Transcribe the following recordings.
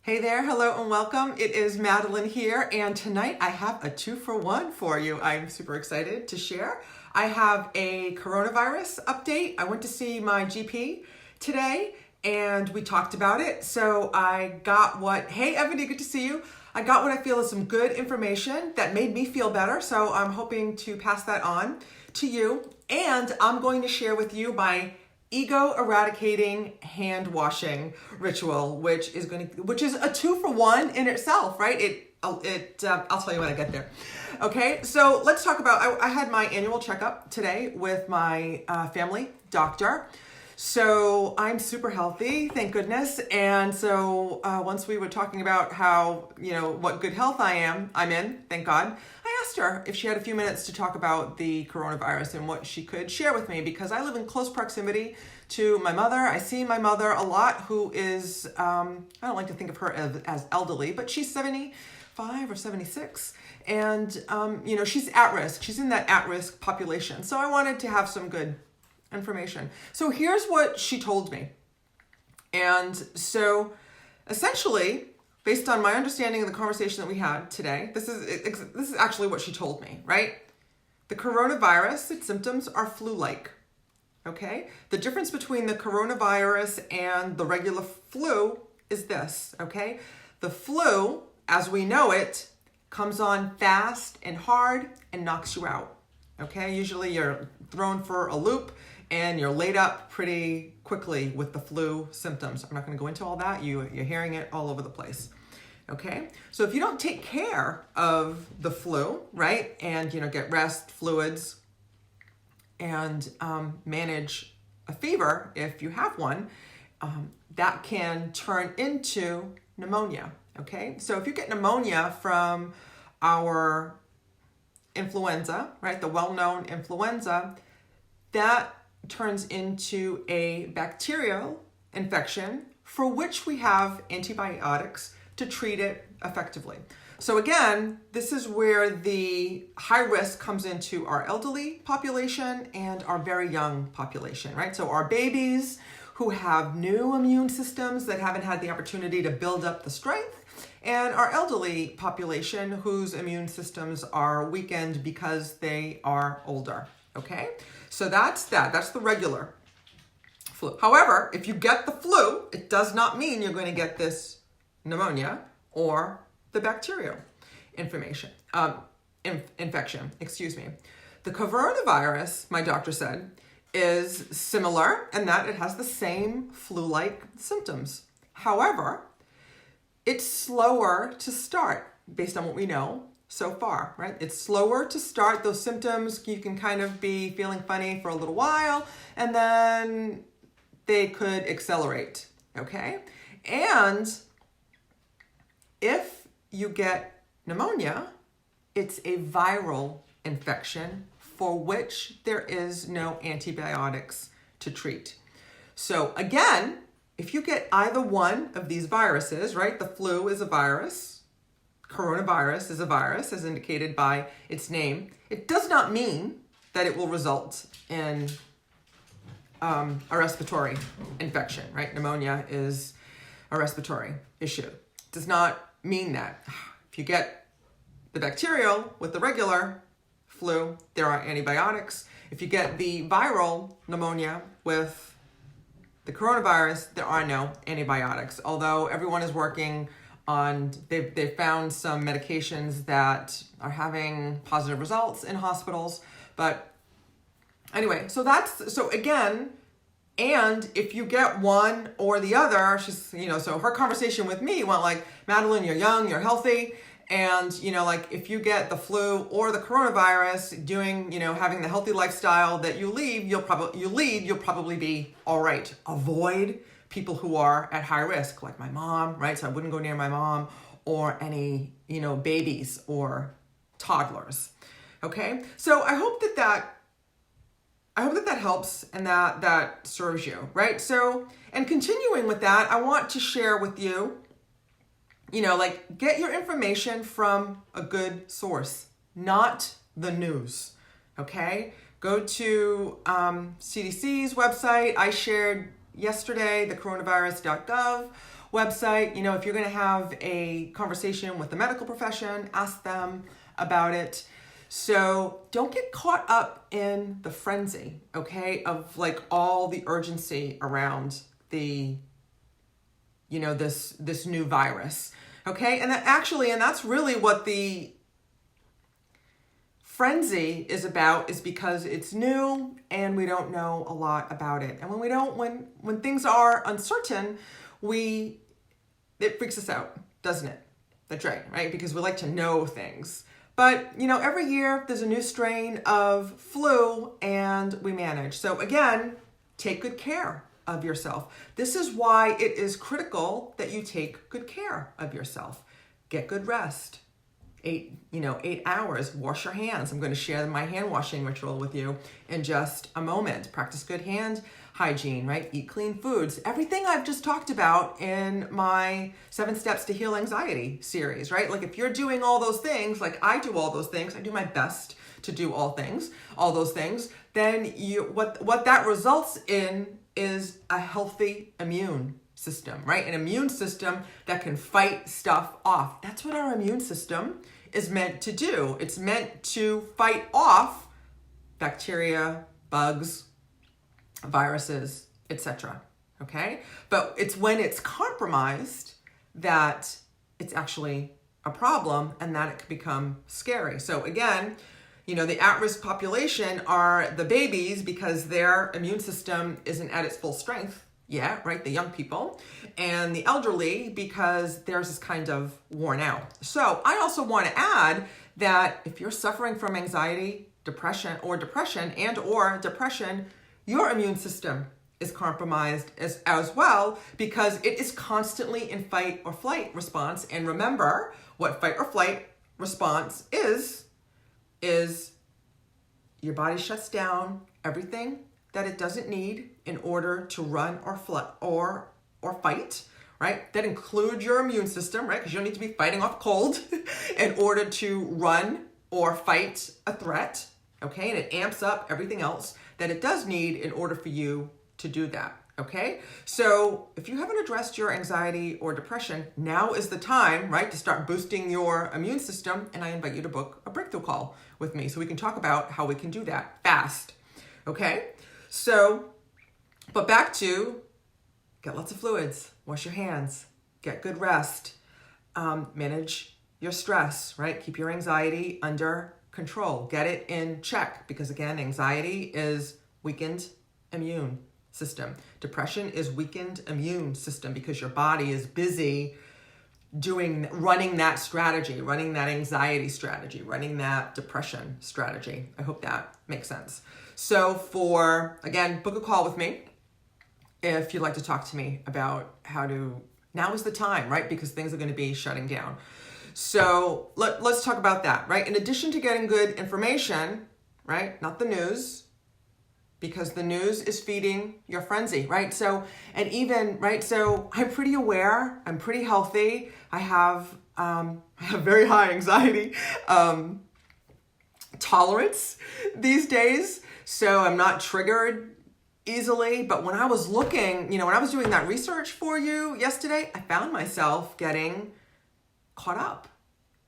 Hey there, hello and welcome. It is Madeline here, and tonight I have a 2-for-1 for you. I'm super excited to share. I have a coronavirus update. I went to see my GP today and we talked about it. So I got hey Ebony, good to see you. I got what I feel is some good information that made me feel better. So I'm hoping to pass that on to you. And I'm going to share with you my ego eradicating hand washing ritual, which is a 2-for-1 in itself, right? I'll tell you when I get there. Okay, so let's talk about, I had my annual checkup today with my family doctor. So I'm super healthy, thank goodness. And so once we were talking about how, what good health I'm in, thank God, I asked her if she had a few minutes to talk about the coronavirus and what she could share with me, because I live in close proximity to my mother. I see my mother a lot, who is, I don't like to think of her as elderly, but she's 75 or 76. And, she's at risk. She's in that at-risk population. So I wanted to have some good information. So here's what she told me. And so essentially, based on my understanding of the conversation that we had today, this is actually what she told me, right? The coronavirus, its symptoms are flu-like, okay? The difference between the coronavirus and the regular flu is this, okay? The flu, as we know it, comes on fast and hard and knocks you out, okay? Usually you're thrown for a loop and you're laid up pretty quickly with the flu symptoms. I'm not going to go into all that. You're hearing it all over the place. Okay, so if you don't take care of the flu, right, and get rest, fluids, and manage a fever if you have one, that can turn into pneumonia. Okay, so if you get pneumonia from our influenza, right, the well-known influenza, that turns into a bacterial infection for which we have antibiotics to treat it effectively. So again, this is where the high risk comes into our elderly population and our very young population, right? So our babies who have new immune systems that haven't had the opportunity to build up the strength, and our elderly population whose immune systems are weakened because they are older, okay? So that's the regular flu. However, if you get the flu, it does not mean you're going to get this pneumonia or the bacterial infection. The coronavirus, my doctor said, is similar in that it has the same flu-like symptoms. However, it's slower to start based on what we know so far, right? It's slower to start. Those symptoms, you can kind of be feeling funny for a little while, and then they could accelerate, okay? And if you get pneumonia, it's a viral infection for which there is no antibiotics to treat. So again, if you get either one of these viruses, right? The flu is a virus, coronavirus is a virus, as indicated by its name. It does not mean that it will result in a respiratory infection, right? Pneumonia is a respiratory issue. It does not mean that. If you get the bacterial with the regular flu, there are antibiotics. If you get the viral pneumonia with the coronavirus, there are no antibiotics. Although everyone is working on, they've found some medications that are having positive results in hospitals. But anyway, so again, and if you get one or the other, so her conversation with me went like, Madeline, you're young, you're healthy. And, if you get the flu or the coronavirus, having the healthy lifestyle that you lead, you'll probably be all right. Avoid people who are at high risk, like my mom, right? So I wouldn't go near my mom or any, babies or toddlers. Okay. So I hope that helps and that serves you, right? So, and continuing with that, I want to share with you, get your information from a good source, not the news, okay? Go to CDC's website. I shared yesterday the coronavirus.gov website. If you're going to have a conversation with the medical profession, ask them about it. So don't get caught up in the frenzy, okay, of like all the urgency around the, this new virus, okay? And that's really what the frenzy is about, is because it's new and we don't know a lot about it. And when things are uncertain, it freaks us out, doesn't it? That's right? Because we like to know things. But, every year there's a new strain of flu and we manage. So again, take good care of yourself. This is why it is critical that you take good care of yourself. Get good rest. 8 hours, wash your hands. I'm going to share my hand washing ritual with you in just a moment. Practice good hand hygiene, right? Eat clean foods. Everything I've just talked about in my 7 Steps to Heal Anxiety series, right? Like if you're doing all those things, like I do all those things, I do my best to do all those things, then what that results in is a healthy immune system, right? An immune system that can fight stuff off. That's what our immune system is meant to do. It's meant to fight off bacteria, bugs, viruses, etc. Okay? But it's when it's compromised that it's actually a problem and that it can become scary. So again, the at-risk population are the babies because their immune system isn't at its full strength yet, right? The young people, and the elderly because theirs is kind of worn out. So I also want to add that if you're suffering from anxiety, depression, or depression, your immune system is compromised as well because it is constantly in fight or flight response. And remember, what fight or flight response is your body shuts down everything that it doesn't need in order to run or fight, right? That includes your immune system, right? Because you don't need to be fighting off cold in order to run or fight a threat, okay? And it amps up everything else that it does need in order for you to do that, okay? So if you haven't addressed your anxiety or depression, now is the time, right, to start boosting your immune system. And I invite you to book a breakthrough call with me so we can talk about how we can do that fast, okay? So, but back to get lots of fluids, wash your hands, get good rest, manage your stress, right? Keep your anxiety under control, get it in check, because again, anxiety is weakened immune system. Depression is weakened immune system because your body is busy running that strategy, running that anxiety strategy, running that depression strategy. I hope that makes sense. So again, book a call with me if you'd like to talk to me about now is the time, right? Because things are going to be shutting down. So let's talk about that, right? In addition to getting good information, right? Not the news, because the news is feeding your frenzy, right? So I'm pretty aware, I'm pretty healthy. I have very high anxiety tolerance these days. So I'm not triggered easily. But when I was when I was doing that research for you yesterday, I found myself getting caught up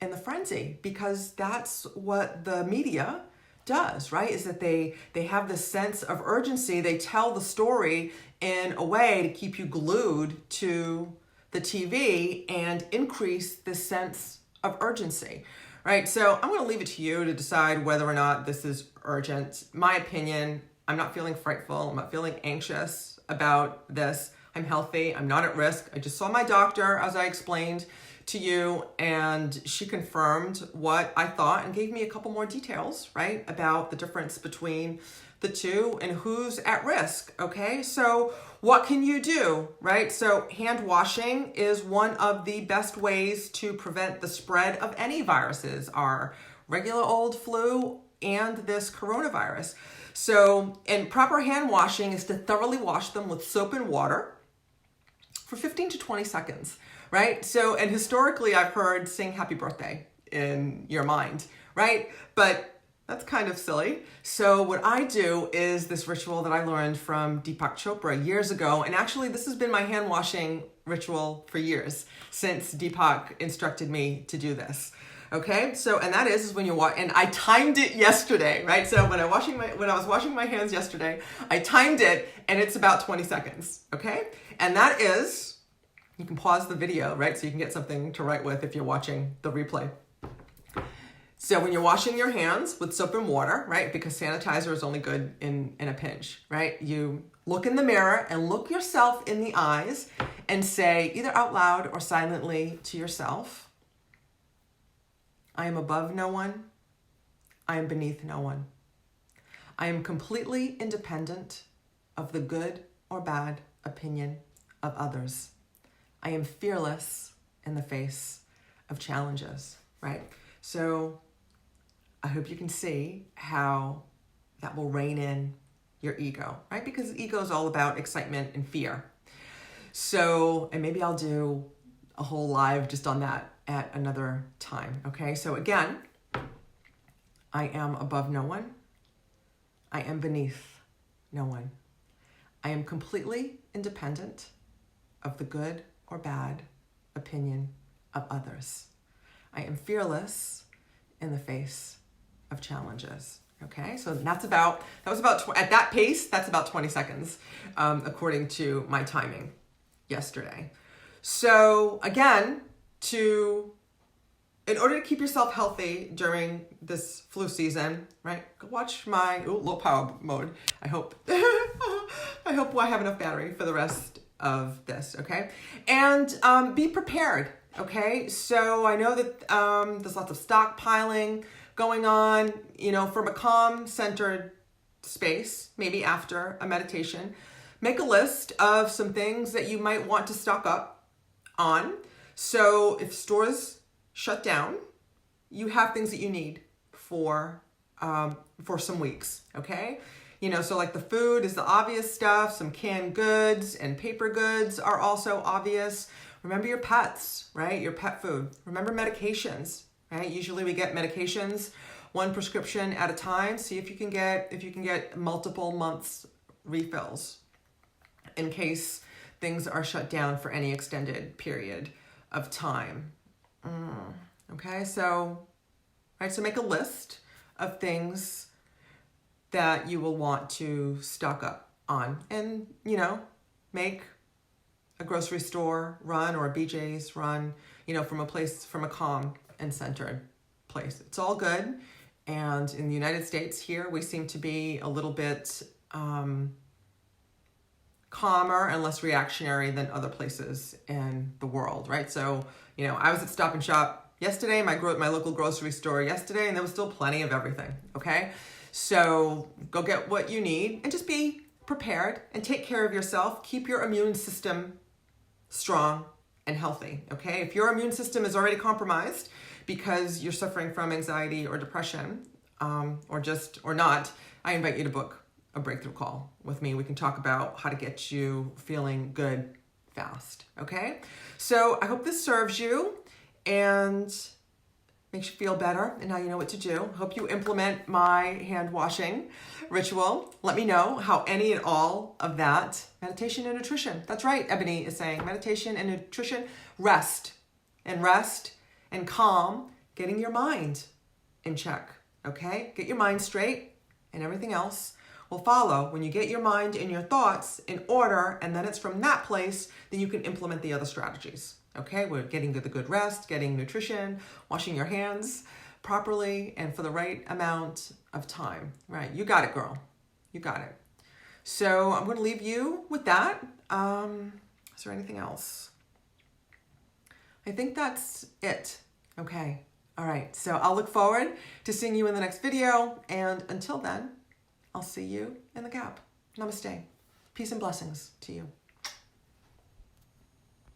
in the frenzy because that's what the media does, right? Is that they have this sense of urgency. They tell the story in a way to keep you glued to the TV and increase this sense of urgency, right? So I'm going to leave it to you to decide whether or not this is urgent. My opinion, I'm not feeling frightful. I'm not feeling anxious about this. I'm healthy. I'm not at risk. I just saw my doctor, as I explained to you, and she confirmed what I thought and gave me a couple more details, right, about the difference between the two and who's at risk, okay? So what can you do, right? So hand washing is one of the best ways to prevent the spread of any viruses, our regular old flu and this coronavirus. So, and proper hand washing is to thoroughly wash them with soap and water for 15 to 20 seconds. Right? So, and historically I've heard sing happy birthday in your mind, right? But That's kind of silly. So what I do is this ritual that I learned from Deepak Chopra years ago. And actually, this has been my hand washing ritual for years since Deepak instructed me to do this. Okay, so and that is when you wash, and I timed it yesterday, right? So when I was washing my hands yesterday, I timed it, and it's about 20 seconds. Okay, and that is, you can pause the video, right? So you can get something to write with if you're watching the replay. So when you're washing your hands with soap and water, right? Because sanitizer is only good in a pinch, right? You look in the mirror and look yourself in the eyes and say either out loud or silently to yourself, I am above no one. I am beneath no one. I am completely independent of the good or bad opinion of others. I am fearless in the face of challenges, right? So I hope you can see how that will rein in your ego, right? Because ego is all about excitement and fear. So, and maybe I'll do a whole live just on that at another time, okay? So again, I am above no one. I am beneath no one. I am completely independent of the good or bad opinion of others. I am fearless in the face of challenges. Okay, so at that pace, that's about 20 seconds, according to my timing yesterday. So again, in order to keep yourself healthy during this flu season, right? Go watch my low power mode. I hope I have enough battery for the rest of this. Okay, and be prepared. Okay, so I know that there's lots of stockpiling going on, from a calm, centered space, maybe after a meditation. Make a list of some things that you might want to stock up on. So if stores shut down, you have things that you need for some weeks, okay? So like the food is the obvious stuff. Some canned goods and paper goods are also obvious. Remember your pets, right? Your pet food. Remember medications, right? Usually we get medications, one prescription at a time. See if you can get multiple months refills in case things are shut down for any extended period of time. Okay, so make a list of things that you will want to stock up on, and make a grocery store run or a BJ's run, from a calm and centered place. It's all good. And in the United States here, we seem to be a little bit calmer and less reactionary than other places in the world, right? So, I was at Stop and Shop yesterday, my local grocery store yesterday, and there was still plenty of everything, okay? So go get what you need and just be prepared and take care of yourself. Keep your immune system strong and healthy, okay? If your immune system is already compromised because you're suffering from anxiety or depression, or not, I invite you to book a breakthrough call with me. We can talk about how to get you feeling good fast, okay? So I hope this serves you and makes you feel better, and now you know what to do. Hope you implement my hand washing ritual. Let me know how any and all of that, meditation and nutrition. That's right, Ebony is saying meditation and nutrition, rest and calm, getting your mind in check, okay? Get your mind straight and everything else will follow when you get your mind and your thoughts in order, and then it's from that place that you can implement the other strategies. Okay, we're getting the good rest, getting nutrition, washing your hands properly and for the right amount of time. Right, you got it, girl. You got it. So I'm going to leave you with that. Is there anything else? I think that's it. Okay. All right. So I'll look forward to seeing you in the next video. And until then, I'll see you in the gap. Namaste. Peace and blessings to you.